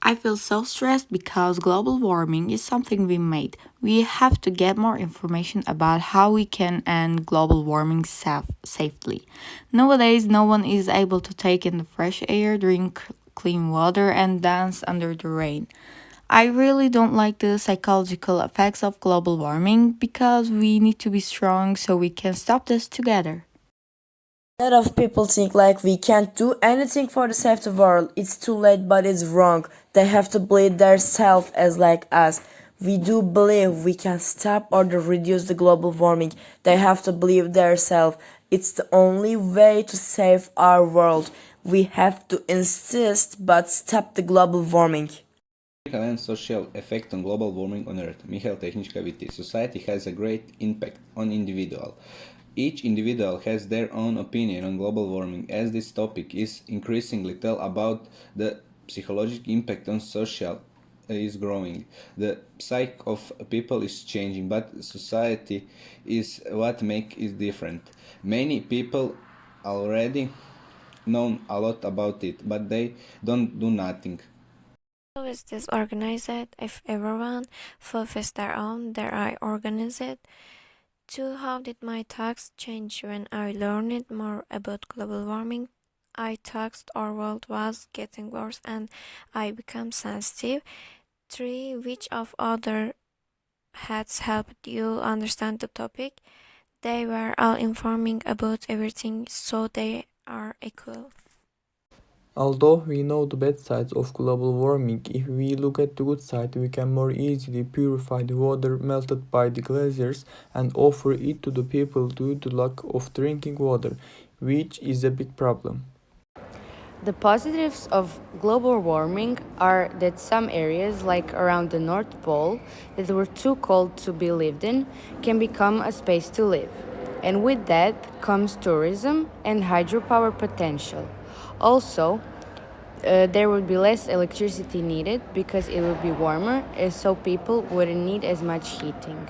I feel so stressed because global warming is something we made. We have to get more information about how we can end global warming safely. Nowadays, no one is able to take in the fresh air, drink clean water, and dance under the rain. I really don't like the psychological effects of global warming because we need to be strong so we can stop this together. A lot of people think like we can't do anything for the save the world. It's too late, but it's wrong. They have to believe their self as like us. We do believe we can stop or to reduce the global warming. They have to believe their self. It's the only way to save our world. We have to insist but stop the global warming. Political and social effect on global warming on Earth. Mihail Tehnichka VT. Society has a great impact on individual. Each individual has their own opinion on global warming, as this topic is increasingly tell about the psychological impact on social is growing. The psyche of people is changing, but society is what make it different. Many people already know a lot about it, but they don't do nothing. How is this organized? If everyone fulfills their I organize it. Two, how did my thoughts change when I learned more about global warming? I thought our world was getting worse and I became sensitive. Three, which of other hats helped you understand the topic? They were all informing about everything, so they are equal. Although we know the bad sides of global warming, if we look at the good side, we can more easily purify the water melted by the glaciers and offer it to the people due to lack of drinking water, which is a big problem. The positives of global warming are that some areas, like around the North Pole, that were too cold to be lived in, can become a space to live. And with that comes tourism and hydropower potential. Also, there would be less electricity needed because it would be warmer, and so people wouldn't need as much heating.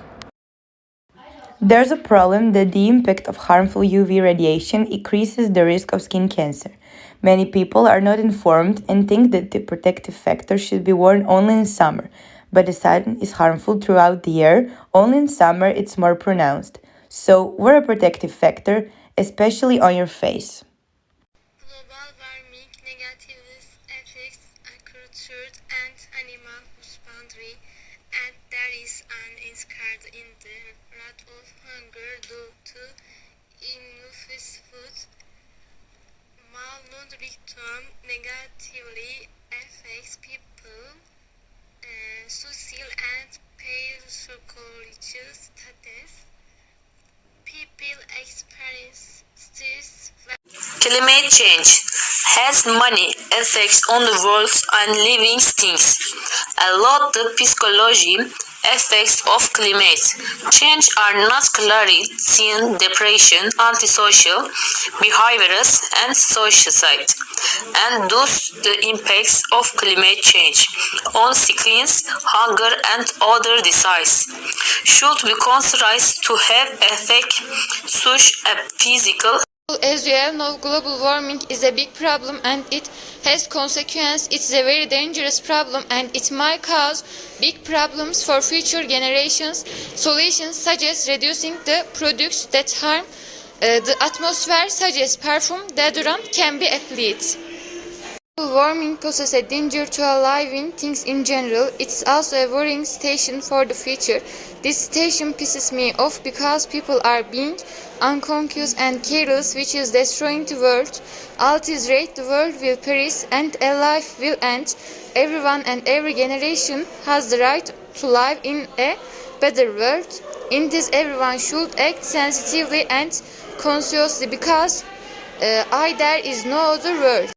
There's a problem that the impact of harmful UV radiation increases the risk of skin cancer. Many people are not informed and think that the protective factor should be worn only in summer, but the sun is harmful throughout the year, only in summer it's more pronounced. So wear a protective factor, especially on your face. Global warming negatively affects agriculture and animal husbandry, and there is an increase in the rate of hunger due to enough food. Malnutrition negatively affects people, social and psychological status. People experience stress. Climate change has many effects on the world and living things. A lot of psychology effects of climate change are not clearly seen: depression, antisocial behaviors, and suicide, and thus the impacts of climate change on skins, hunger, and other diseases should be considered to have effect such as physical. As you all know, global warming is a big problem and it has consequences. It's a very dangerous problem and it might cause big problems for future generations. Solutions such as reducing the products that harm the atmosphere, such as perfume, deodorant, can be applied. Global warming poses a danger to our living things in general. It's also a worrying situation for the future. This situation pisses me off because people are being unconscious and careless, which is destroying the world. At this rate, the world will perish and a life will end. Everyone and every generation has the right to live in a better world. In this, everyone should act sensitively and consciously because there is no other world.